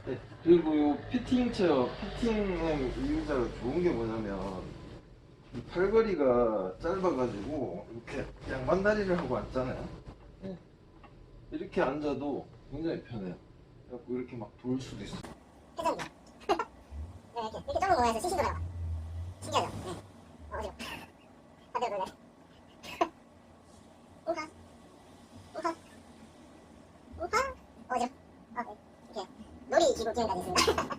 네. 그리고 요 피팅 체어, 피팅의 이 의자가 좋은 게 뭐냐면 이 팔걸이가 짧아가지고 이렇게 양반다리를 하고 앉잖아요. 네. 이렇게 앉아도 굉장히 편해요. 그래갖고 이렇게 막 돌 수도 있어요. 회전이죠. 네, 이렇게 점을 모여서 시신 돌아가. 신기하죠? 네. 어디로? 반대로 돌려. 우하. 우하. 우하. 어디로? 이렇게 놀이 기구 기능까지 있습니다.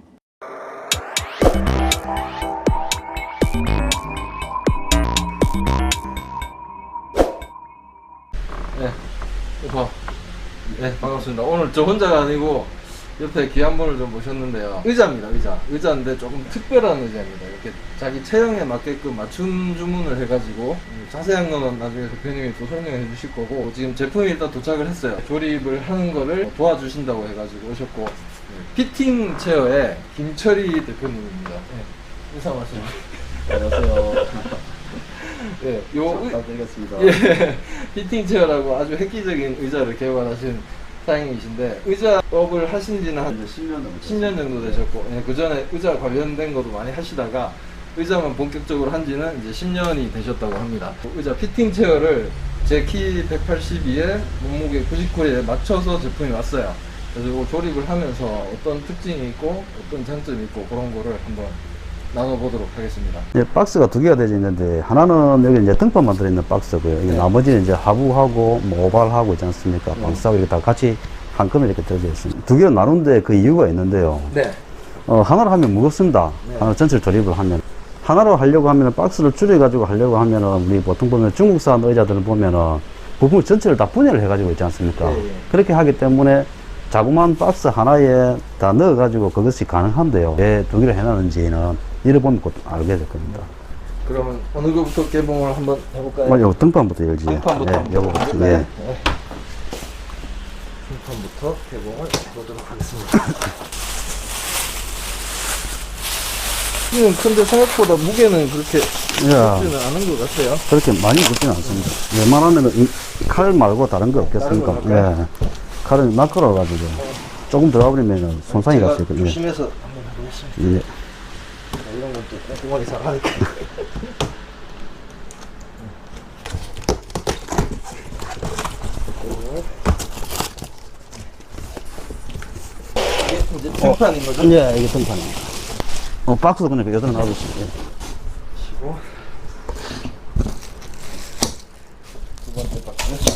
네, 오빠. 네, 반갑습니다. 오늘 저 혼자가 아니고 옆에 귀한 분을 좀 모셨는데요. 의자입니다, 의자. 의자인데 조금 특별한 의자입니다. 이렇게 자기 체형에 맞게끔 맞춤 주문을 해가지고 자세한 거는 나중에 대표님이 또 설명해 주실 거고, 지금 제품이 일단 도착을 했어요. 조립을 하는 거를 도와주신다고 해가지고 오셨고, 피팅 체어의 김철희 대표님입니다. 네, 인사 말씀. 안녕하세요. 네, 요 부탁드리겠습니다. 예, 피팅 체어라고 아주 획기적인 의자를 개발하신 사장님이신데, 의자업을 하신 지는 한 이제 10년 넘게 10년 정도 되셨고, 예, 그 전에 의자 관련된 것도 많이 하시다가 의자만 본격적으로 한 지는 이제 10년이 되셨다고 합니다. 의자 피팅 체어를 제 키 182에 몸무게 99에 맞춰서 제품이 왔어요. 그래서 이거 조립을 하면서 어떤 특징이 있고 어떤 장점이 있고 그런 거를 한번 나눠보도록 하겠습니다. 예, 박스가 두 개가 되어 있는데 하나는 여기 이제 등판만 들어있는 박스고요. 이게 네. 나머지는 이제 하부하고 뭐 오발하고 있지 않습니까? 방수하고 이렇게 다 같이 한 끈을 이렇게 들어져 있습니다. 두 개를 나눈데 그 이유가 있는데요. 네. 하나로 하면 무겁습니다. 네. 하나 전체를 조립을 하면. 하나로 하려고 하면 박스를 줄여가지고 하려고 하면은 우리 보통 보면 중국산 의자들을 보면은 부품을 전체를 다 분해를 해가지고 있지 않습니까? 네, 네. 그렇게 하기 때문에 자그마한 박스 하나에 다 넣어가지고 그것이 가능한데요. 왜 두 개를 해놨는지는 잃어보면 곧 알게 될 겁니다. 그러면 어느 것부터 개봉을 한번 해볼까요? 요 등판부터 열지. 등판부터 예, 한번 요거부터. 해볼까요? 예. 네. 등판부터 개봉을 해보도록 하겠습니다. 키는 큰데 생각보다 무게는 그렇게 야. 높지는 않은 것 같아요. 그렇게 많이 굵지는 않습니다. 웬만하면 칼 말고 다른 거 없겠습니까? 다른 거 할까요? 예. 칼은 마크로 가지고 조금 들어가 버리면 손상이 갈 수 제가 있거든요. 조심해서 한번 해보겠습니다. 예. 이런 건 또 꼼꼼하게 잘 하니까. 이게 이제 등판인 거죠? 예, 이게 등판입니다. 박스도 그냥 여기다 놔두시면 예. 치고 두 번째 박스.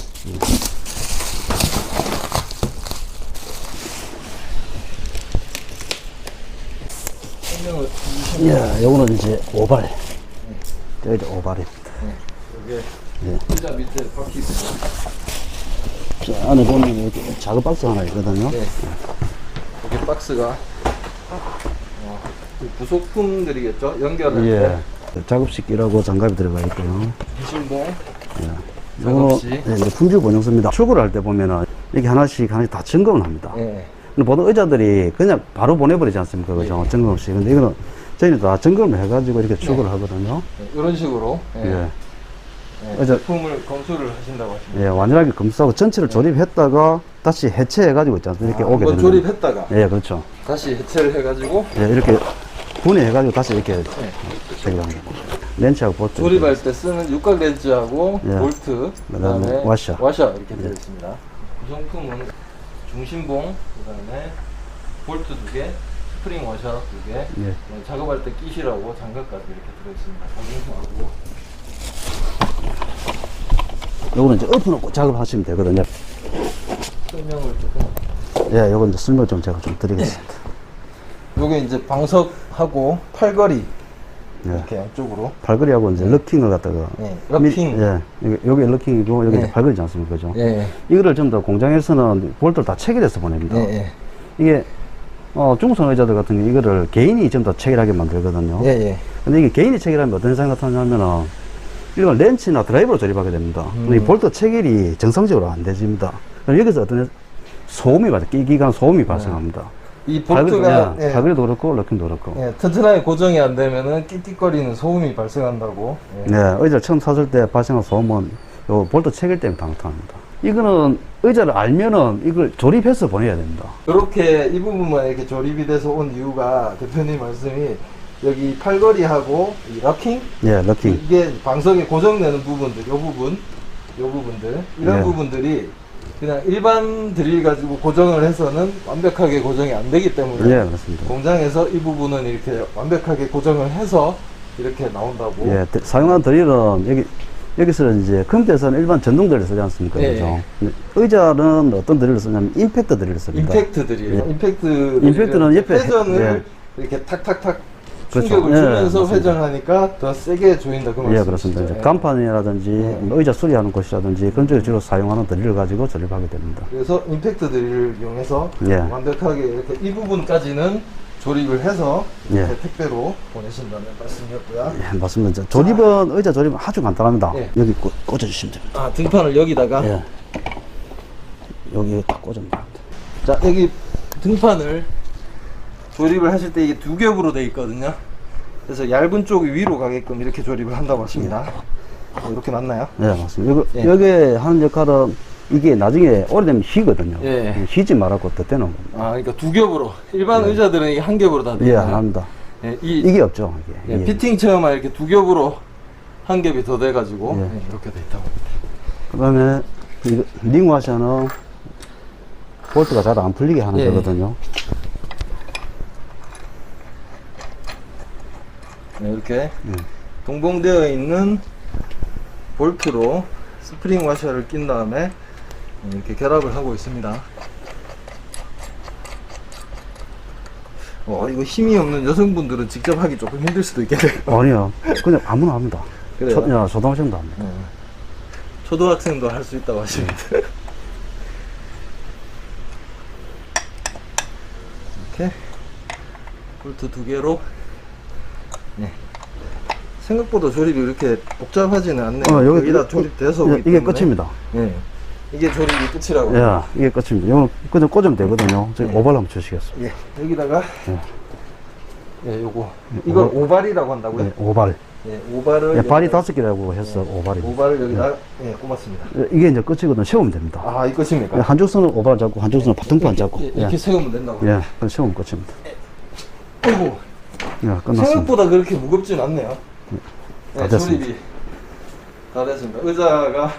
설명을 해주시면 예, 요거는 이제 오발. 여기 이제 오발입니다. 이게 예. 의자 밑에 바퀴 있어요. 자, 안에 보면 이렇게 작은 박스 하나 있거든요. 네. 여기 박스가 그 부속품들이겠죠? 연결할 때 예. 작업식기라고 장갑이 들어가 있고요. 해신봉, 요거 작업식. 예, 이제 품질 보증서입니다. 출고를 할 때 보면은 이렇게 하나씩 다 점검을 합니다. 예. 근데 보통 의자들이 그냥 바로 보내버리지 않습니까? 그죠? 예. 점검 없이. 근데 이거는 저희는 다 점검을 해가지고 이렇게 출고를 하거든요. 이런 식으로 예. 예, 제품을 검수를 하신다고 하십니다. 예, 완전하게 검수하고 전체를 조립했다가 다시 해체해가지고 있지 않습니까? 이렇게 오게 한번 되는. 조립했다가 예, 그렇죠. 다시 해체를 해가지고 예, 이렇게 분해해가지고 다시 이렇게 예. 체결합니다. 렌치하고 보트. 조립할 때 쓰는 육각 렌즈하고 예. 볼트, 그다음에 그다음에 와셔. 이렇게 되어 있습니다. 구성품은 중심봉, 그다음에 볼트 2개, 스프링 와셔 2개, 예. 작업할 때 끼시라고 장갑까지 이렇게 들어 있습니다. 보증서하고. 요거는 이제 엎어놓고 작업하시면 되거든요. 설명을 조금. 예, 요건 이제 설명 좀 제가 좀 드리겠습니다. 요게 이제 방석하고 팔걸이 예. 이렇게 양쪽으로. 발걸이하고 이제 럭킹을 갖다가. 예. 럭킹. 예. 여기 럭킹이고, 여기 예. 이제 발걸이지 않습니까? 그죠? 예. 이거를 전부 다 공장에서는 볼트를 다 체결해서 보냅니다. 예. 예. 이게, 중국산 의자들 같은 게 이거를 개인이 전부 다 체결하게 만들거든요. 예. 예. 근데 이게 개인이 체결하면 어떤 현상이 나타나냐면은, 이걸 렌치나 드라이버로 조립하게 됩니다. 근데 이 볼트 체결이 정상적으로 안 되집니다. 그럼 여기서 어떤 소음이 끼기간 소음이 발생합니다. 이 볼트가 예. 발걸이도 그렇고, 럭킹도 그렇고. 예, 튼튼하게 고정이 안 되면은 끽끽거리는 소음이 발생한다고. 예. 네, 의자를 처음 샀을 때 발생한 소음은 요 볼트 체결 때문에 나타납니다. 이거는 의자를 알면은 이걸 조립해서 보내야 됩니다. 이렇게 이 부분만 이렇게 조립이 돼서 온 이유가 대표님 말씀이 여기 팔걸이하고 이 럭킹 예, 럭킹. 이게 방석에 고정되는 부분들, 요 부분들 이런 예. 부분들이 그냥 일반 드릴 가지고 고정을 해서는 완벽하게 고정이 안 되기 때문에 예, 그렇습니다. 공장에서 이 부분은 이렇게 완벽하게 고정을 해서 이렇게 나온다고. 예, 사용한 드릴은 여기서 이제 컴퓨터에서는 일반 전동 드릴을 쓰지 않습니까? 예, 그죠? 근데 의자는 어떤 드릴을 쓰냐면 임팩트 드릴을 씁니다. 임팩트 드릴. 예. 임팩트는 옆에 회전을 이렇게 탁탁탁 그렇죠. 충격을 예, 주면서 맞습니다. 회전하니까 더 세게 조인다 그 말씀이시죠? 예, 그렇습니다. 이제 예. 간판이라든지 뭐 의자 수리하는 곳이라든지 그런 쪽에 주로 사용하는 드릴을 가지고 조립하게 됩니다. 그래서 임팩트 드릴을 이용해서 예. 완벽하게 이렇게 이 부분까지는 조립을 해서 이렇게 예. 택배로 보내신다는 말씀이었고요. 예, 맞습니다. 조립은 의자 조립은 아주 간단합니다. 예. 여기 꽂아주시면 됩니다. 아, 등판을 여기다가 예. 여기 딱 꽂으면 됩니다. 자, 여기 등판을 조립을 하실 때 이게 두 겹으로 되어 있거든요. 그래서 얇은 쪽이 위로 가게끔 이렇게 조립을 한다고 하십니다. 이렇게 맞나요? 예, 맞습니다. 이거, 예. 여기 하는 역할은 이게 나중에 오래되면 휘거든요. 예. 휘지 말라고 뜻되는 겁니다. 아, 그러니까 두 겹으로. 일반 의자들은 이게 한 겹으로 다 예, 되잖아요. 안 합니다. 예, 이게 없죠. 이게. 예, 예. 피팅 체험만 이렇게 두 겹으로 한 겹이 더 돼가지고 예. 예, 이렇게 돼 있다고 합니다. 그 다음에 링와셔는 볼트가 잘 안 풀리게 하는 예. 거거든요. 네, 이렇게 동봉되어 있는 볼트로 스프링 와셔를 낀 다음에 이렇게 결합을 하고 있습니다. 이거 힘이 없는 여성분들은 직접 하기 조금 힘들 수도 있겠네요. 아니요. 그냥 아무나 합니다. 그래요? 초등학생도 합니다. 초등학생도 할 수 있다고 하십니다. 이렇게 볼트 두 개로 네. 생각보다 조립이 이렇게 복잡하지는 않네요. 여기 다 조립돼서 오기 이게 때문에. 끝입니다. 네. 이게 조립이 끝이라고. 예, 이게 끝입니다. 이거 그냥 꽂으면 되거든요. 저희 예. 오발 한번 주시겠습니다. 예. 여기다가 예. 예, 요거 이걸 오발이라고 한다고요? 예, 오발. 예, 오발을 예, 발이 여기다- 5개라고 해서 오발입니다. 오발을 여기다 예, 꼽았습니다. 예, 이게 이제 끝이거든. 세우면 됩니다. 아, 이 끝입니까? 예, 한쪽 손은 오발 잡고 한쪽 손은 등판 잡고. 예, 이렇게 세우면 된다고. 예, 그럼 세우면 끝입니다. 아이고. 예, 끝났습니다. 생각보다 그렇게 무겁진 않네요. 다 네, 됐습니다. 조립이 다 됐습니다. 의자가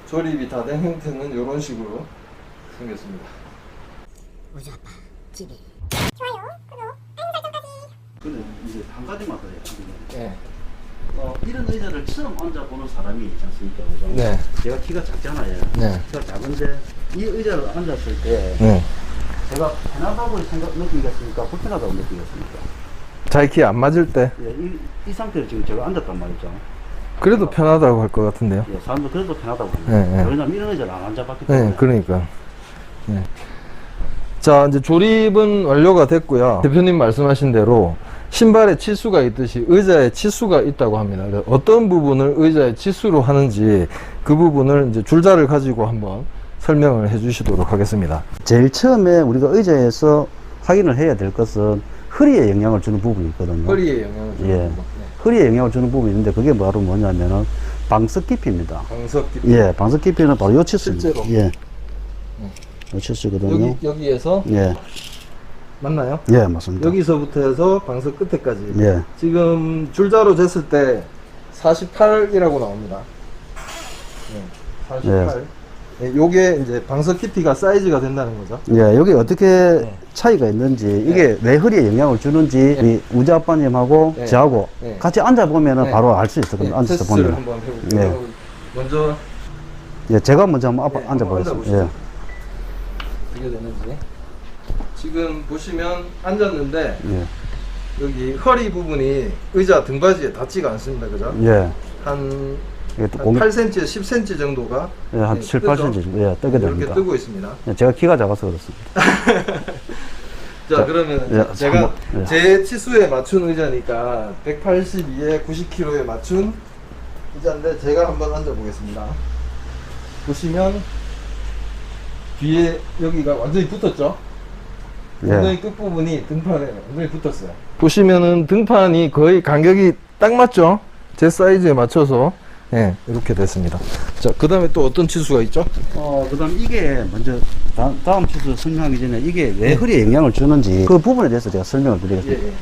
조립이 다 된 형태는 이런 식으로 생겼습니다. 우주 아빠 집에 근데 이제 한 가지만 더 해요. 네. 이런 의자를 처음 앉아보는 사람이 있지 않습니까? 그죠? 네. 제가 키가 작잖아요. 네. 키가 작은데 이 의자를 앉았을 때 네. 제가 편하다고 느끼겠습니까? 불편하다고 느끼겠습니까? 자기 키 안 맞을 때 예, 이 상태로 지금 제가 앉았단 말이죠. 그래도 편하다고 할 것 같은데요. 예, 사람들 그래도 편하다고 합니다. 네, 네. 왜냐면 이런 의자를 안 앉아봤기 때문에. 네, 그러니까. 네. 자, 이제 조립은 완료가 됐고요. 대표님 말씀하신 대로 신발에 치수가 있듯이 의자에 치수가 있다고 합니다. 그래서 어떤 부분을 의자에 치수로 하는지 그 부분을 이제 줄자를 가지고 한번 설명을 해 주시도록 하겠습니다. 제일 처음에 우리가 의자에서 확인을 해야 될 것은 허리에 영향을 주는 부분이 있거든요. 허리에 영향을 주는 예. 부분. 네. 허리에 영향을 주는 부분이 있는데 그게 바로 뭐냐면은 방석 깊이입니다. 방석 깊이. 예, 방석 깊이는 바로 요 치수입니다. 실제로. 예. 요 치수거든요. 여기에서 예. 맞나요? 예, 맞습니다. 여기서부터 해서 방석 끝에까지. 예. 지금 줄자로 쟀을 때 48이라고 나옵니다. 네, 48. 네, 요게 이제 방석 깊이가 사이즈가 된다는 거죠. 예, 여기 어떻게 차이가 있는지, 이게 왜 허리에 영향을 주는지, 이 우지 아빠님하고 네. 저하고 네. 같이 앉아보면 네. 바로 알 수 있거든요. 앉아서 테스트를 보면. 한번 해볼게요. 네. 먼저 예, 제가 먼저 한번 네, 한번 앉아보겠습니다. 예. 어떻게 되는지. 지금 보시면 앉았는데 예. 여기 허리 부분이 의자 등받이에 닿지가 않습니다. 그죠? 예. 한 이게 또 공, 8cm, 10cm 정도가 예, 한 네, 7, 뜨죠? 8cm 정도, 예, 뜨게 이렇게 됩니다. 뜨고 있습니다. 예, 제가 키가 작아서 그렇습니다. 자, 그러면 예, 제가 한번, 예. 제 치수에 맞춘 의자니까 182에 90kg에 맞춘 의자인데 제가 한번 앉아 보겠습니다. 보시면 뒤에 여기가 완전히 붙었죠? 엉덩이 예. 끝부분이 등판에 완전히 붙었어요. 보시면은 등판이 거의 간격이 딱 맞죠? 제 사이즈에 맞춰서 네, 이렇게 됐습니다. 자, 그 다음에 또 어떤 치수가 있죠? 그 다음 이게 먼저 다음 치수 설명하기 전에 이게 왜 허리에 영향을 주는지 그 부분에 대해서 제가 설명을 드리겠습니다.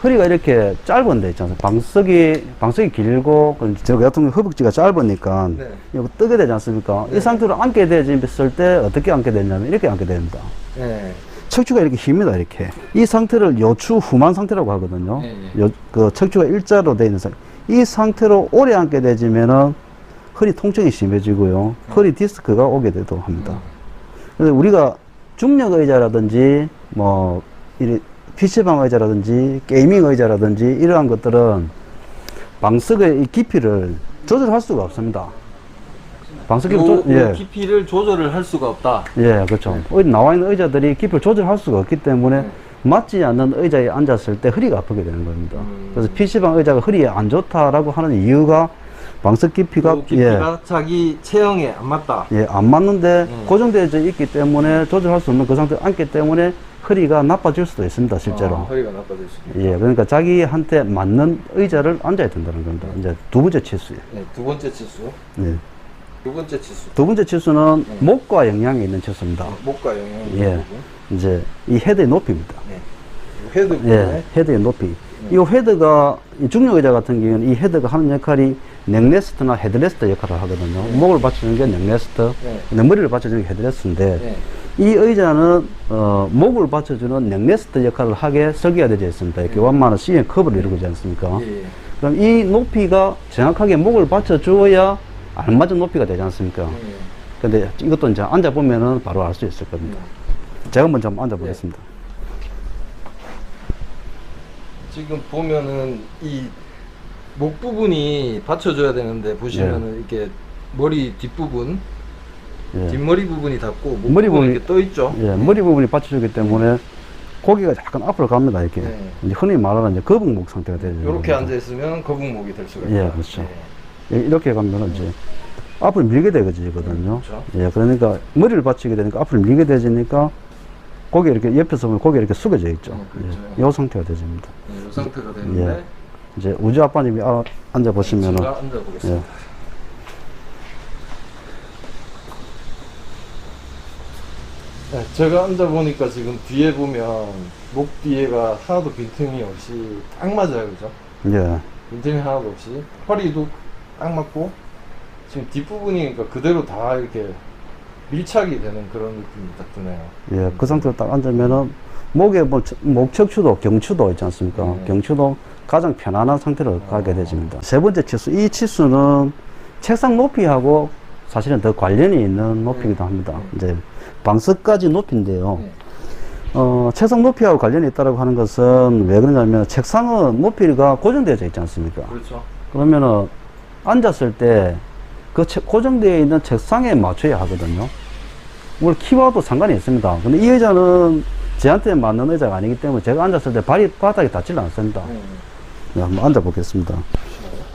허리가 이렇게 짧은 데 있잖아요. 방석이 길고, 저 같은 경우 허벅지가 짧으니까, 네. 이거 뜨게 되지 않습니까? 네. 이 상태로 앉게 되었을 때 어떻게 앉게 되냐면 이렇게 앉게 됩니다. 네. 척추가 이렇게 힙니다, 이렇게. 이 상태를 요추 후만 상태라고 하거든요. 그 척추가 일자로 되어 있는 상태. 이 상태로 오래 앉게 되지면은 허리 통증이 심해지고요. 허리 디스크가 오게 되기도 합니다. 그래서 우리가 중력 의자라든지, 뭐, PC방 의자라든지 게이밍 의자라든지 이러한 것들은 방석의 이 깊이를 조절할 수가 없습니다. 방석 깊이 깊이를 조절을 할 수가 없다. 예, 그렇죠. 나와 있는 의자들이 깊이를 조절할 수가 없기 때문에 맞지 않는 의자에 앉았을 때 허리가 아프게 되는 겁니다. 그래서 PC방 의자가 허리에 안 좋다라고 하는 이유가 방석 깊이가 자기 체형에 안 맞다. 예, 안 맞는데 고정되어 있기 때문에 조절할 수 없는 그 상태에 앉기 때문에 허리가 나빠질 수도 있습니다, 실제로. 허리가 나빠질 수 있다. 예, 그러니까 자기한테 맞는 의자를 앉아야 된다는 겁니다. 이제 두 번째 치수예요. 네, 두 번째 치수. 네. 두 번째 치수. 두 번째 치수는 목과 영향이 있는 치수입니다. 목과 영향이 예. 이제 이 헤드의 높이입니다. 네. 헤드 부분에. 예, 헤드의 높이. 이 헤드가, 이 중력 의자 같은 경우는 이 헤드가 하는 역할이 넥레스트나 헤드레스트 역할을 하거든요. 목을 받쳐주는 게 넥레스트, 근데 머리를 받쳐주는 게 헤드레스트인데, 이 의자는 목을 받쳐주는 넥레스트 역할을 하게 설계가 되어 있습니다. 이렇게 완만한 C의 컵을 이루고 있지 않습니까? 그럼 이 높이가 정확하게 목을 받쳐주어야 알맞은 높이가 되지 않습니까? 근데 이것도 이제 앉아보면은 바로 알 수 있을 겁니다. 제가 먼저 한번 앉아보겠습니다. 지금 보면은 이 목 부분이 받쳐줘야 되는데 보시면은 이렇게 머리 뒷부분, 뒷머리 부분이 닿고 목 머리 부분이 부분이- 이렇게 떠 있죠. 예, 머리 부분이 받쳐주기 때문에 고개가 약간 앞으로 갑니다, 이렇게. 이제 흔히 말하는 이제 거북목 상태가 되죠. 이렇게 앉아 있으면 거북목이 될 수가 있다. 예, 그렇죠. 이렇게 가면은 이제 앞으로 밀게 되거든요. 그렇죠. 예, 그러니까 머리를 받치게 되니까 앞으로 밀게 되니까 고개 이렇게 옆에서 보면 고개 이렇게 숙여져 있죠. 그렇죠. 이 상태가 되집니다. 이 상태가 되는데 이제 우주 아빠님이 앉아 보시면은 제가 앉아 보겠습니다. 네, 제가 앉아 보니까 지금 뒤에 보면 목 뒤에가 하나도 빈틈이 없이 딱 맞아요, 그죠? 예, 빈틈이 하나도 없이 허리도 딱 맞고 지금 뒷부분이 그러니까 그대로 다 이렇게 밀착이 되는 그런 느낌이 딱 드네요. 예, 그 상태로 딱 앉으면은 목에 뭐 목척추도 경추도 있지 않습니까? 경추도 가장 편안한 상태로 가게 되집니다. 세 번째 치수, 이 치수는 책상 높이하고 사실은 더 관련이 있는 높이기도 합니다. 이제 방석까지 높이인데요. 책상 높이하고 관련이 있다고 하는 것은 왜 그러냐면 책상은 높이가 고정되어 있지 않습니까? 그렇죠. 그러면은 앉았을 때 그 고정되어 있는 책상에 맞춰야 하거든요. 물론 키와도 상관이 있습니다. 근데 이 의자는 저한테 맞는 의자가 아니기 때문에 제가 앉았을 때 발이 바닥에 닿지는 않습니다. 네, 한번 앉아 보겠습니다.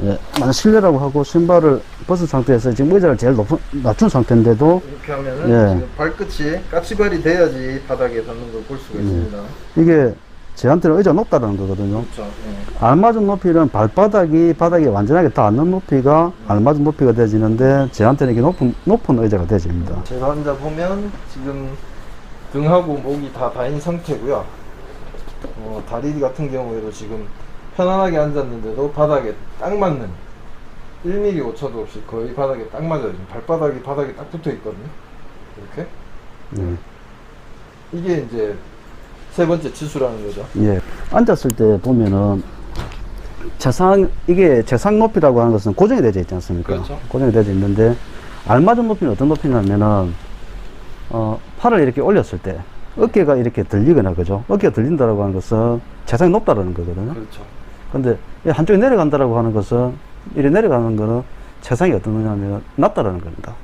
예, 만약 실내라고 하고 신발을 벗은 상태에서 지금 의자를 제일 낮춘 상태인데도 이렇게 하면은 예. 지금 발끝이 까치발이 돼야지 바닥에 닿는 걸 볼 수가 있습니다. 이게 제한테는 의자 높다는 거거든요. 그렇죠. 알맞은 높이는 발바닥이 바닥에 완전하게 닿는 높이가 알맞은 높이가 되어지는데 제한테는 이게 높은 의자가 되어집니다. 제가 앉아 보면 지금 등하고 목이 다 닿인 상태고요. 다리 같은 경우에도 지금 편안하게 앉았는데도 바닥에 딱 맞는 1mm 오차도 없이 거의 바닥에 딱 맞아요. 지금 발바닥이 바닥에 딱 붙어 있거든요. 이렇게. 이게 이제 세 번째 치수라는 거죠. 예. 앉았을 때 보면은 이게 책상 높이라고 하는 것은 고정이 되어 있지 않습니까? 그렇죠. 고정이 되어 있는데 알맞은 높이는 어떤 높이냐면은 팔을 이렇게 올렸을 때 어깨가 이렇게 들리거나 그죠? 어깨가 들린다라고 하는 것은 책상이 높다라는 거거든요. 그렇죠. 근데 한쪽이 내려간다라고 하는 것은 이렇게 내려가는 거는 책상이 어떤 거냐면 낮다라는 겁니다.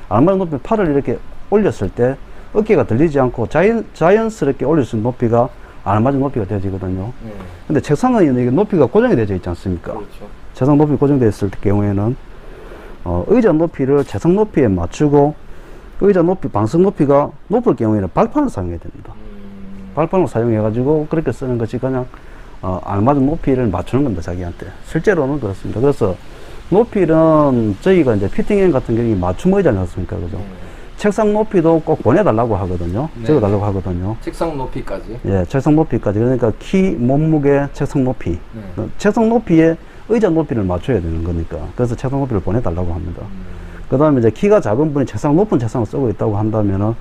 알맞은 높이 팔을 이렇게 올렸을 때 어깨가 들리지 않고 자연스럽게 올릴 수 있는 높이가 알맞은 높이가 되어지거든요. 근데 책상은 이게 높이가 고정이 되어 있지 않습니까? 그렇죠. 책상 높이 고정되어 있을 경우에는 의자 높이를 책상 높이에 맞추고 의자 높이, 방석 높이가 높을 경우에는 발판을 사용해야 됩니다. 발판을 사용해 가지고 그렇게 쓰는 것이 그냥 알맞은 높이를 맞추는 겁니다, 자기한테. 실제로는 그렇습니다. 그래서 높이는 저희가 이제 피팅형 같은 경우에 맞춤 의자지 않습니까? 그죠? 책상 높이도 꼭 보내달라고 하거든요. 네. 적어달라고 하거든요. 책상 높이까지. 예, 책상 높이까지. 그러니까 키, 몸무게, 책상 높이. 네. 책상 높이에 의자 높이를 맞춰야 되는 거니까. 그래서 책상 높이를 보내달라고 합니다. 그 다음에 이제 키가 작은 분이 높은 책상을 쓰고 있다고 한다면은,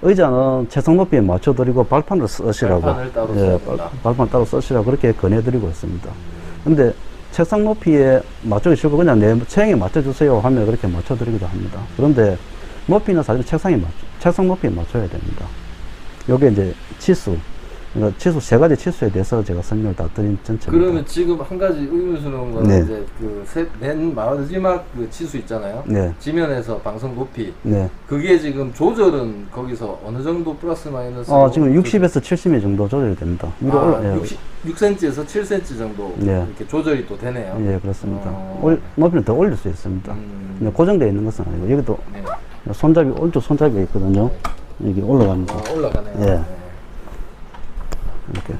의자는 책상 높이에 맞춰드리고 발판을 쓰시라고. 발판을 따로 써야 된다. 발판 따로 쓰시라고 그렇게 권해드리고 있습니다. 근데 책상 높이에 맞추기 싫고 그냥 내 체형에 맞춰주세요 하면 그렇게 맞춰드리기도 합니다. 그런데 높이는 사실 책상 높이에 맞춰야 됩니다. 요게 이제 치수. 그러니까 치수, 세 가지 치수에 대해서 제가 설명을 다 드린 전체입니다. 그러면 지금 한 가지 의문스러운 거는 네. 이제 맨 마지막 그 치수 있잖아요. 네. 지면에서 방석 높이. 네. 그게 지금 조절은 거기서 어느 정도 플러스 마이너스? 지금 60에서 70mm 정도 조절이 됩니다. 위로 예. 6cm에서 7cm 정도 네. 이렇게 조절이 또 되네요. 예, 그렇습니다. 어. 높이는 더 올릴 수 있습니다. 근데 고정되어 있는 것은 아니고, 여기도 네. 손잡이, 오른쪽 손잡이가 있거든요. 여기 올라갑니다. 올라가네요. 예. 네. 이렇게.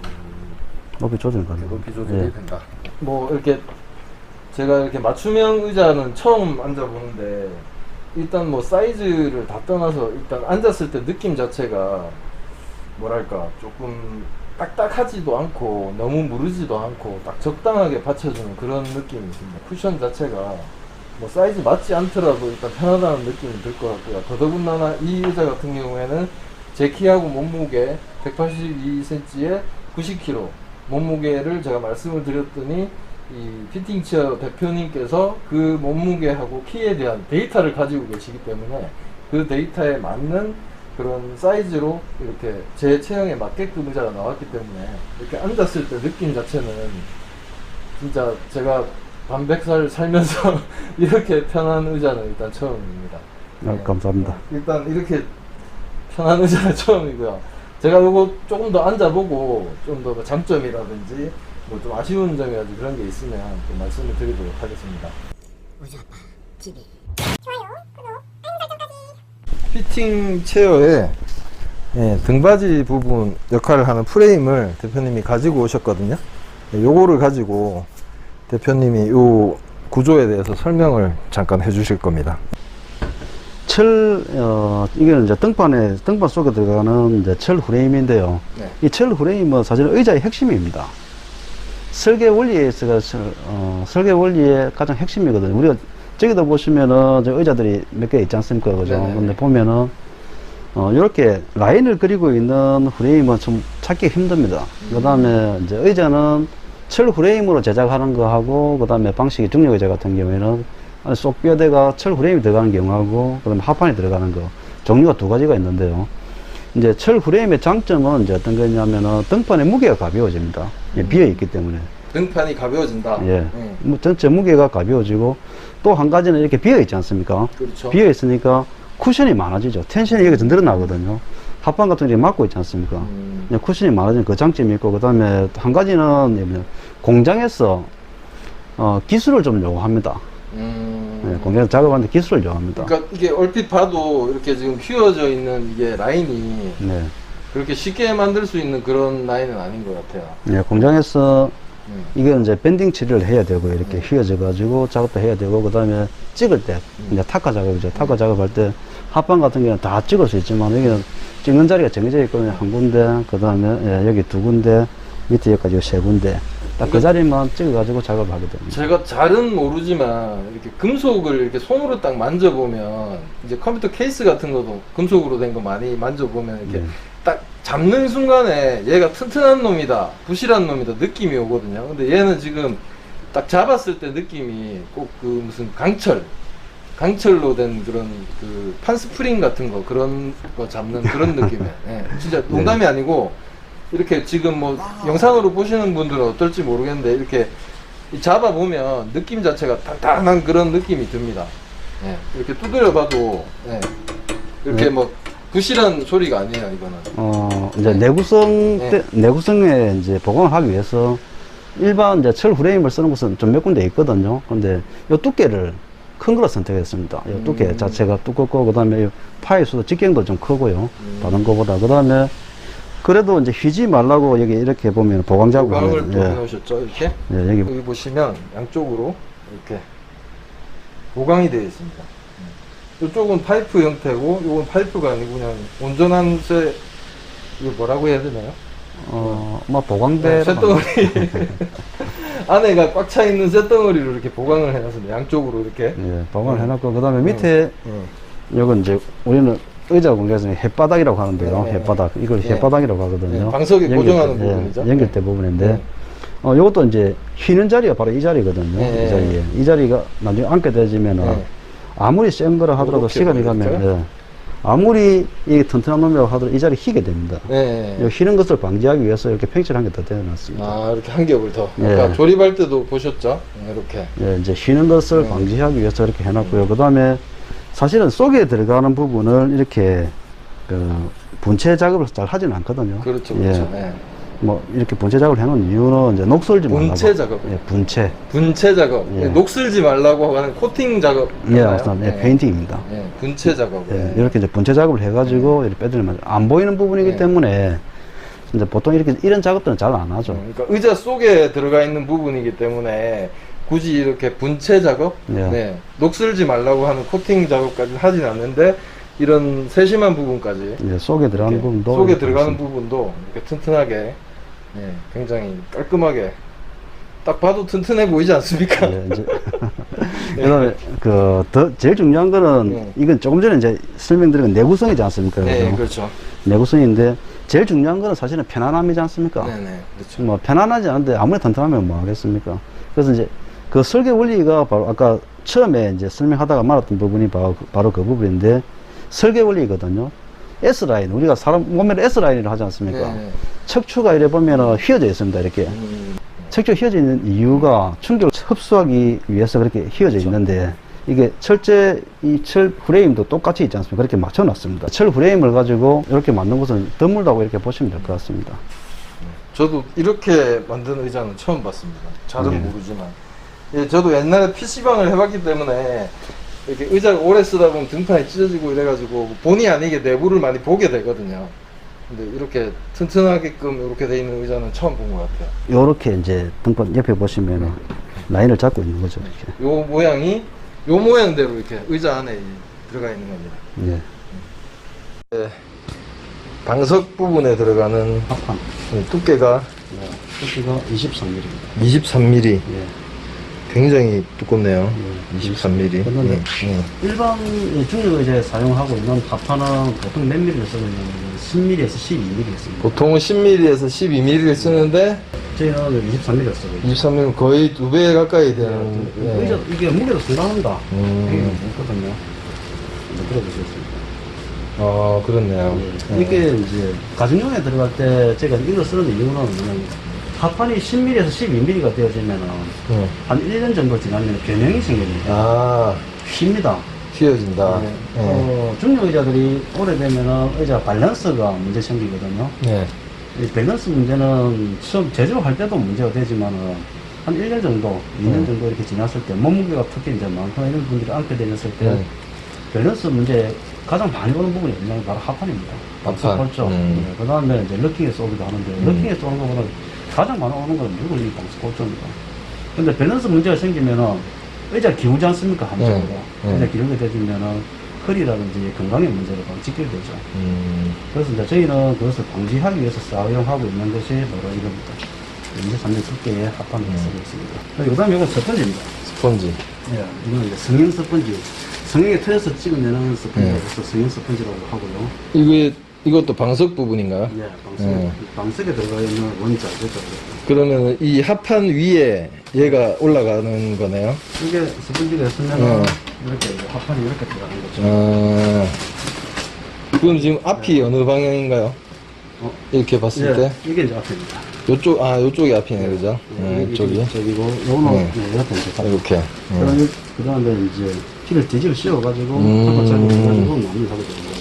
높이 조절 가능. 높이 조절이 예. 된다. 뭐 이렇게 제가 이렇게 맞춤형 의자는 처음 앉아보는데 일단 뭐 사이즈를 다 떠나서 일단 앉았을 때 느낌 자체가 뭐랄까 조금 딱딱하지도 않고 너무 무르지도 않고 딱 적당하게 받쳐주는 그런 느낌이 있습니다. 쿠션 자체가 뭐 사이즈 맞지 않더라도 일단 편하다는 느낌이 들 것 같고요. 더더군다나 이 의자 같은 경우에는 제 키하고 몸무게 182cm에 90kg 몸무게를 제가 말씀을 드렸더니 이 피팅체어 대표님께서 그 몸무게하고 키에 대한 데이터를 가지고 계시기 때문에 그 데이터에 맞는 그런 사이즈로 이렇게 제 체형에 맞게끔 의자가 나왔기 때문에 이렇게 앉았을 때 느낌 자체는 진짜 제가 반백살 살면서 이렇게 편한 의자는 일단 처음입니다. 감사합니다. 일단 이렇게 편한 의자는 처음이고요. 제가 이거 조금 더 앉아보고 좀 더 장점이라든지 뭐 좀 아쉬운 점이라든지 그런 게 있으면 좀 말씀을 드리도록 하겠습니다. 우주 아빠 TV. 피팅 체어의 등받이 부분 역할을 하는 프레임을 대표님이 가지고 오셨거든요. 요거를 가지고 대표님이 요 구조에 대해서 설명을 잠깐 해주실 겁니다. 이게 이제 등판 속에 들어가는 이제 철 프레임인데요. 네. 이 철 프레임은 사실 의자의 핵심입니다. 설계 원리에 있어서, 설계 원리의 가장 핵심이거든요. 우리가 저기도 보시면은 저 의자들이 몇 개 있지 않습니까? 그죠? 네네네. 근데 보면은, 이렇게 라인을 그리고 있는 프레임은 좀 찾기 힘듭니다. 그 다음에 이제 의자는 철 프레임으로 제작하는 거하고, 그 다음에 방식이 중력 의자 같은 경우에는 안에 쏙 뼈대가 철 프레임이 들어가는 경우하고, 그 다음에 하판이 들어가는 거. 종류가 두 가지가 있는데요. 이제 철 프레임의 장점은 이제 어떤 거냐면은 등판의 무게가 가벼워집니다. 비어있기 때문에. 등판이 가벼워진다. 예. 전체 무게가 가벼워지고, 또 한 가지는 이렇게 비어있지 않습니까? 그렇죠. 비어있으니까 쿠션이 많아지죠. 텐션이 여기서 늘어나거든요. 합판 같은 게 막고 있지 않습니까? 이제 쿠션이 많아지는 그 장점이 있고, 그 다음에 한 가지는 공장에서 기술을 좀 요구합니다. 네, 공장에서 작업하는데 기술을 요구합니다. 그러니까 이게 얼핏 봐도 이렇게 지금 휘어져 있는 이게 라인이 네. 그렇게 쉽게 만들 수 있는 그런 라인은 아닌 것 같아요. 네, 공장에서 이게 이제 밴딩 처리를 해야 되고, 이렇게 휘어져 가지고 작업도 해야 되고, 그 다음에 찍을 때, 이제 타카 작업이죠. 타카 작업할 때 합판 같은 경우는 다 찍을 수 있지만, 여기는 찍는 자리가 정해져 있거든요. 한 군데, 그 다음에 여기 두 군데, 밑에 여기까지 세 군데. 딱 그 자리만 찍어가지고 작업을 하게 됩니다. 제가 잘은 모르지만 이렇게 금속을 이렇게 손으로 딱 만져보면 이제 컴퓨터 케이스 같은 것도 금속으로 된 거 많이 만져보면 이렇게 네. 딱 잡는 순간에 얘가 튼튼한 놈이다, 부실한 놈이다 느낌이 오거든요. 근데 얘는 지금 딱 잡았을 때 느낌이 꼭 그 무슨 강철로 된 그런 그 판스프링 같은 거 그런 거 잡는 그런 느낌이에요. 예, 진짜 농담이 아니고 이렇게 지금 뭐 영상으로 보시는 분들은 어떨지 모르겠는데 이렇게 잡아보면 느낌 자체가 단단한 그런 느낌이 듭니다. 예, 이렇게 두드려 봐도 이렇게 네. 뭐 부실한 소리가 아니에요, 이거는. 이제 내구성에 이제 보강을 하기 위해서 일반 이제 철 프레임을 쓰는 곳은 좀 몇 군데 있거든요. 근데 이 두께를 큰 거로 선택했습니다. 이 두께 자체가 두껍고, 그 다음에 파의 수도 직경도 좀 크고요. 다른 거보다. 그 다음에 그래도 이제 휘지 말라고 여기 이렇게 보면 보강 작업을 보강을 하는, 또 해놓으셨죠, 이렇게? 예, 여기 여기 보시면 양쪽으로 이렇게 보강이 되어 있습니다. 이쪽은 파이프 형태고, 이건 파이프가 아니고 그냥 온전한 이거 뭐라고 해야 되나요? 뭐 보강대. 쇳덩어리. 안에가 꽉 차 있는 쇳덩어리로 이렇게 보강을 해놨습니다. 양쪽으로 이렇게. 예, 보강을 해놨고, 그 다음에 밑에, 요건 이제, 우리는 의자 공개에서는 햇바닥이라고 하는데요. 햇바닥. 이걸 햇바닥이라고 하거든요. 방석에 고정하는 부분이죠. 연결대 부분인데, 요것도 이제 쉬는 자리가 바로 이 자리거든요. 이 자리에. 이 자리가 나중에 앉게 되지면은, 아무리 센 거라 하더라도 시간이 가면, 아무리 이게 튼튼한 놈이라고 하더라도 이 자리에 휘게 됩니다. 요 휘는 것을 방지하기 위해서 이렇게 팽치를 한 개 더 대놨습니다. 아, 이렇게 한 겹을 더. 아까 조립할 때도 보셨죠? 이렇게. 예, 이제 휘는 것을 방지하기 위해서 이렇게 해놨고요. 그 다음에 사실은 속에 들어가는 부분을 이렇게 분체 작업을 잘 하지는 않거든요. 그렇죠, 예. 그렇죠. 네. 뭐 이렇게 분체 작업을 해놓은 이유는 이제 녹슬지 말라고. 분체 작업. 예, 분체. 분체 작업. 예. 녹슬지 말라고 하는 코팅 작업. 예, 맞습니다. 예, 페인팅입니다. 예, 분체 작업. 예, 이렇게 이제 분체 작업을 해가지고 이렇게 빼드리면 안 보이는 부분이기 때문에 이제 보통 이런 작업들은 잘 안 하죠. 그러니까 의자 속에 들어가 있는 부분이기 때문에 굳이 이렇게 분체 작업, 네, 녹슬지 말라고 하는 코팅 작업까지 하진 않는데 이런 세심한 부분까지 이제 속에 들어가는 부분도 속에 들어가는 부분도 이렇게 튼튼하게, 네, 굉장히 깔끔하게 딱 봐도 튼튼해 보이지 않습니까? 예, 이제 그다음에 제일 중요한 거는 이건 조금 전에 이제 설명드린 건 내구성이지 않습니까? 네, 그렇죠. 내구성인데 제일 중요한 거는 사실은 편안함이지 않습니까? 네, 네, 그렇죠. 뭐 편안하지 않은데 아무리 튼튼하면 뭐 하겠습니까? 그래서 이제 그 설계 원리가 바로 아까 처음에 이제 설명하다가 말았던 부분이 바로 그 부분인데 설계 원리거든요. S라인, 우리가 사람 몸매를 S라인으로 하지 않습니까? 네. 척추가 이래 보면은 휘어져 있습니다, 이렇게. 척추가 휘어져 있는 이유가 충격을 흡수하기 위해서 그렇게 휘어져 있는데, 이게 이 철 프레임도 똑같이 있지 않습니까? 그렇게 맞춰놨습니다. 철 프레임을 가지고 이렇게 만든 것은 드물다고 이렇게 보시면 될 것 같습니다. 저도 이렇게 만든 의자는 처음 봤습니다. 잘은 모르지만. 예, 저도 옛날에 PC방을 해봤기 때문에 이렇게 의자를 오래 쓰다 보면 등판이 찢어지고 이래가지고 본의 아니게 내부를 많이 보게 되거든요. 근데 이렇게 튼튼하게끔 이렇게 돼 있는 의자는 처음 본 것 같아요. 요렇게 이제 등판 옆에 보시면은 라인을 잡고 있는 거죠, 이렇게. 요 모양대로 이렇게 의자 안에 들어가 있는 겁니다. 예. 네, 방석 부분에 들어가는 합판. 두께가 두께가 23mm입니다. 23mm. 예. 굉장히 두껍네요. 23mm. 그런데 일반 중력 의자에 사용하고 있는 합판은 보통 몇 mm를 쓰고 있냐면 10mm에서 12mm 씁니다. 보통은 10mm에서 12mm를 쓰는데 저희는 23mm 쓰고 있죠. 23mm 거의 2배 가까이 되는. 의자 이게 무게도 상당합니다. 되게 무겁거든요. 들어보시겠습니다. 아, 그렇네요. 이게 이제 가정용에 들어갈 때 제가 이걸 쓰는 이유는 뭐냐면 합판이 10mm에서 12mm가 되어지면은 한 1년 정도 지나면 변형이 생깁니다. 아, 휩니다. 휘어진다. 중력 의자들이 오래되면은 의자 밸런스가 문제 생기거든요. 네. 이 밸런스 문제는 처음 제조할 때도 문제가 되지만은 한 1년 정도, 2년 정도 이렇게 지났을 때 몸무게가 특히 이제 많거나 이런 분들이 앉게 되었을 때 밸런스 문제 가장 많이 오는 부분이 뭐냐면 바로 합판입니다. 합판. 그렇죠. 그 다음에 이제 럭킹에서 오기도 하는데 럭킹에서 오는 것보다 가장 많이 오는 건 누구 이 방수 골조입니다. 근데 밸런스 문제가 생기면은 의자 기울지 않습니까? 한쪽으로. 의자 기울게 되면은 허리라든지 건강의 문제를 바로 직결되죠. 그래서 이제 저희는 그것을 방지하기 위해서 사용하고 있는 것이 바로 이겁니다. 23mm 두께의 합판을 쓰고 있습니다. 그 다음에 이건 스펀지입니다. 스펀지. 예, 이거는 이제 성형 스펀지. 성형의 틀에서 찍어내는 스펀지라고 해서 성형 스펀지라고 하고요. 이것도 방석 부분인가요? 예, 방석에 들어가 있는 원자, 그죠? 그러면 이 합판 위에 얘가 올라가는 거네요? 이게 스펀지가 있으면 이렇게 이제 합판이 이렇게 들어가는 거죠. 그럼 지금 앞이 어느 방향인가요? 이렇게 봤을 때? 이게 이제 앞입니다. 요쪽이 앞이네, 그죠? 이쪽이. 저기고, 요거는 이렇게 이제 이렇게. 그 다음에 이제 피를 뒤집어 씌워가지고, 한번 잘라가지고 마무리하게 되는 거예요.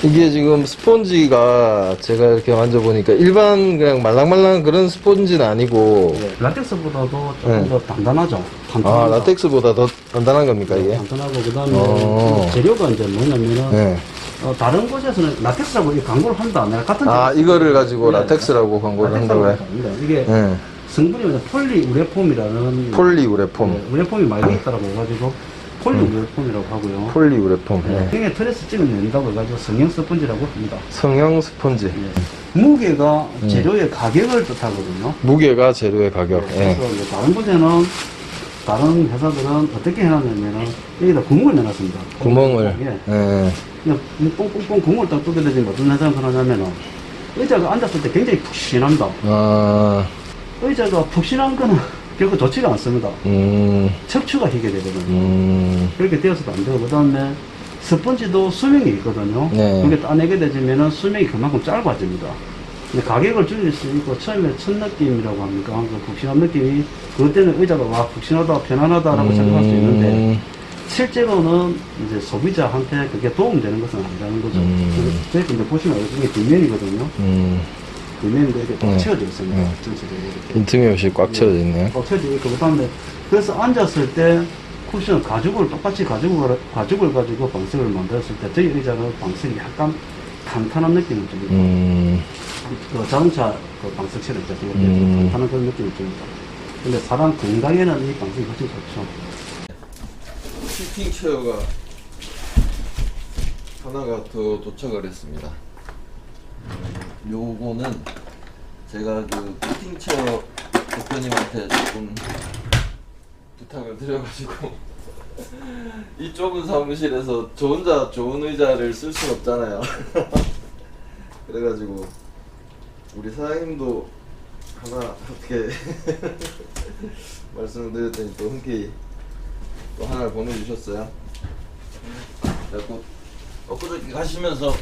이게 지금 스폰지가 제가 이렇게 만져보니까 일반 그냥 말랑말랑한 그런 스폰지는 아니고. 라텍스보다도 조금 더 단단하죠. 아, 라텍스보다 더 단단한 겁니까, 이게? 단단하고, 그 다음에 재료가 이제 뭐냐면은, 다른 곳에서는 라텍스라고 광고를 한다. 내가 같은 이거를 가지고 라텍스라고 광고를 한다고 해? 이게 성분이 폴리우레폼이라는 폴리우레폼. 우레폼이 많이 있다라고 해가지고 폴리우레폼이라고 하고요. 폴리우레폼. 예. 등에 트레스 찍어낸다고 해가지고 성형 스펀지라고 합니다. 성형 스펀지. 예. 무게가 재료의 가격을 뜻하거든요. 무게가 재료의 가격. 예. 그래서 이제 다른 분야는 다른 회사들은 어떻게 해놨냐면은 여기다 구멍을 내놨습니다. 구멍을. 예. 예. 그냥 뽕뽕뽕 구멍을 딱 뚫게 되면 어떤 회사는 그러냐면은 의자가 앉았을 때 굉장히 푹신합니다. 아. 의자가 푹신한 거는 결코 좋지가 않습니다. 척추가 희게 되거든요. 그렇게 되어서도 안 되고, 그 다음에 스펀지도 수명이 있거든요. 네. 그게 따내게 되면은 수명이 그만큼 짧아집니다. 근데 가격을 줄일 수 있고, 처음에 첫 느낌이라고 합니까? 그 푹신한 느낌이, 그것 때문에 의자가 와, 푹신하다, 편안하다라고 생각할 수 있는데, 실제로는 이제 소비자한테 그게 도움되는 것은 아니라는 거죠. 저희 근데 보시면 여기 뒷면이거든요. 뒷면도 이렇게 꽉 채워져 있습니다. 전체적으로 이렇게. 빈틈이 없이 꽉 채워져 있네요. 꽉 채워져 있고, 그 다음에, 그래서 앉았을 때 쿠션 가죽을 똑같이 가죽을 가지고 방석을 만들었을 때 저희 의자는 방석이 약간 탄탄한 느낌을 줍니다. 그 자동차 그 방석처럼 있죠. 탄탄한 그런 느낌을 줍니다. 근데 사람 건강에는 이 방석이 훨씬 좋죠. 피팅 체어가 하나가 더 도착을 했습니다. 요거는 제가 그 피팅 체어 대표님한테 조금 부탁을 드려가지고 이 좁은 사무실에서 저 혼자 좋은 의자를 쓸 순 없잖아요. 그래가지고 우리 사장님도 하나 어떻게 말씀을 드렸더니 또 흔쾌히 또 하나를 보내주셨어요. 그래갖고 엊그저께 가시면서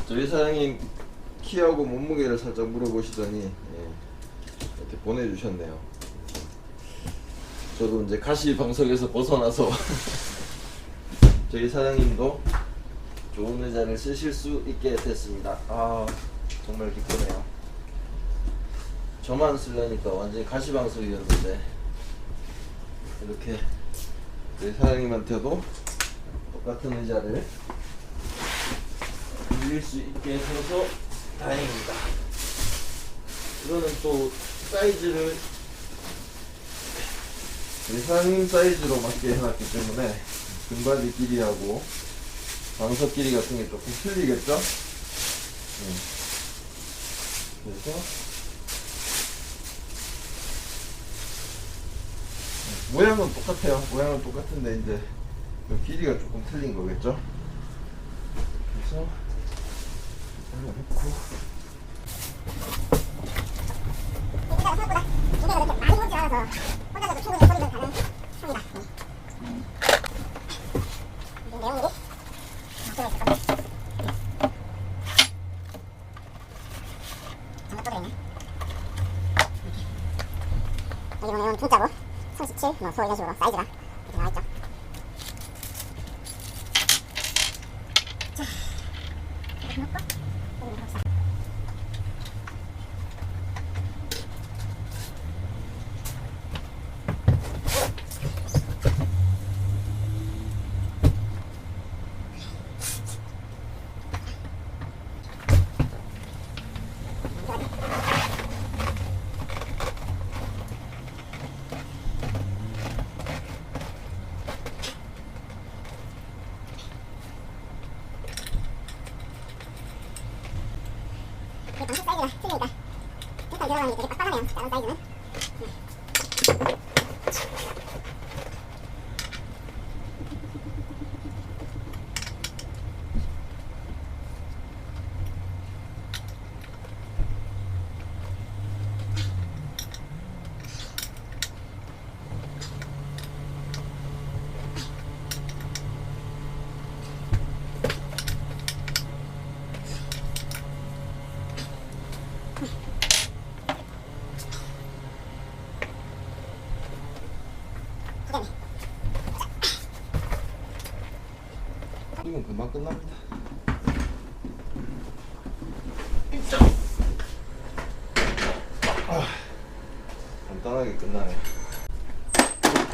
저희 사장님 키하고 몸무게를 살짝 물어보시더니 이렇게 보내주셨네요. 저도 이제 가시 방석에서 벗어나서 저희 사장님도 좋은 의자를 쓰실 수 있게 됐습니다. 아, 정말 기쁘네요. 저만 쓰려니까 완전히 가시 방석이었는데 이렇게 저희 사장님한테도 똑같은 의자를 빌릴 수 있게 해서 다행입니다. 이거는 또 사이즈를 우리 사장님 사이즈로 맞게 해놨기 때문에 등받이 길이하고 방석 길이 같은 게 조금 틀리겠죠? 그래서 모양은 똑같아요. 모양은 똑같은데 이제 그 길이가 조금 틀린 거겠죠? 그래서 올려놓고 여기 보면 중짜고 37, 뭐 소 이런 식으로 사이즈가 이렇게 나와있죠. 자, 이렇게 놓고 여기 놓읍시다. 방석 사이즈가 틀리니까 일단 들어가는 게 되게 빡빡하네요. 다른 사이즈는. 이건 금방 끝납니다. 간단하게 끝나네.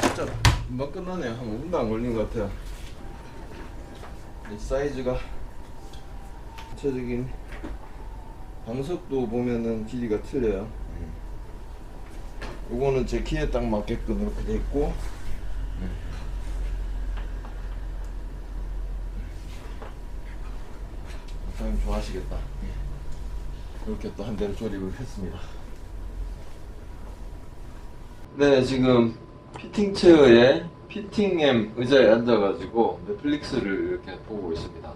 진짜 금방 끝나네요. 한 5분도 안 걸린 것 같아요. 이 사이즈가 전체적인 방석도 보면은 길이가 틀려요. 요거는 제 키에 딱 맞게끔 이렇게 돼 있고 좋아하시겠다. 이렇게 또 한 대를 조립을 했습니다. 네, 지금 피팅 체어에 피팅엠 의자에 앉아가지고 넷플릭스를 이렇게 보고 있습니다.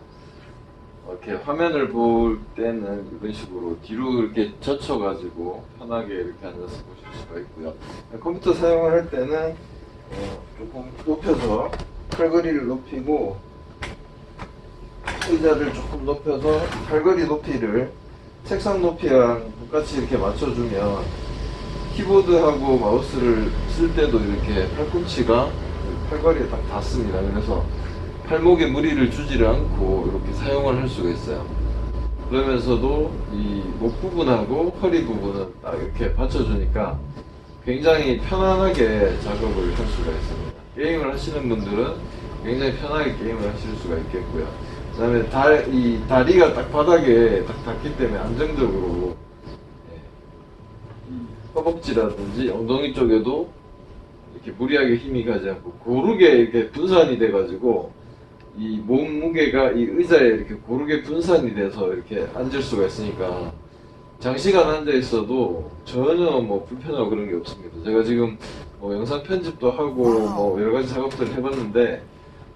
이렇게 화면을 볼 때는 이런 식으로 뒤로 이렇게 젖혀가지고 편하게 이렇게 앉아서 보실 수가 있고요. 컴퓨터 사용을 할 때는 조금 높여서 팔걸이를 높이고 의자를 조금 높여서 팔걸이 높이를 책상 높이랑 똑같이 이렇게 맞춰주면 키보드하고 마우스를 쓸 때도 이렇게 팔꿈치가 팔걸이에 딱 닿습니다. 그래서 팔목에 무리를 주지를 않고 이렇게 사용을 할 수가 있어요. 그러면서도 이 목 부분하고 허리 부분은 딱 이렇게 받쳐주니까 굉장히 편안하게 작업을 할 수가 있습니다. 게임을 하시는 분들은 굉장히 편하게 게임을 하실 수가 있겠고요. 그 다음에 이 다리가 딱 바닥에 딱 닿기 때문에 안정적으로 이 허벅지라든지 엉덩이 쪽에도 이렇게 무리하게 힘이 가지 않고 고르게 이렇게 분산이 돼가지고 이 몸무게가 이 의자에 이렇게 고르게 분산이 돼서 이렇게 앉을 수가 있으니까 장시간 앉아 있어도 전혀 뭐 불편하고 그런 게 없습니다. 제가 지금 뭐 영상 편집도 하고 뭐 여러 가지 작업들을 해봤는데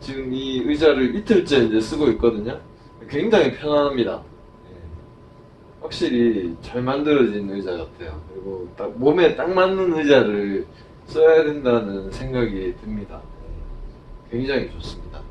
지금 이 의자를 이틀째 이제 쓰고 있거든요. 굉장히 편안합니다. 확실히 잘 만들어진 의자 같아요. 그리고 딱 몸에 딱 맞는 의자를 써야 된다는 생각이 듭니다. 굉장히 좋습니다.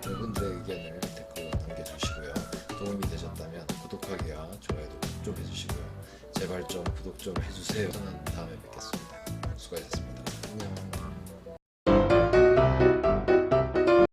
여러분들의 의견을 댓글로 남겨주시고요. 도움이 되셨다면 구독하기와 좋아요도 좀 해주시고요. 제발 좀 구독 좀 해주세요. 저는 다음에 뵙겠습니다.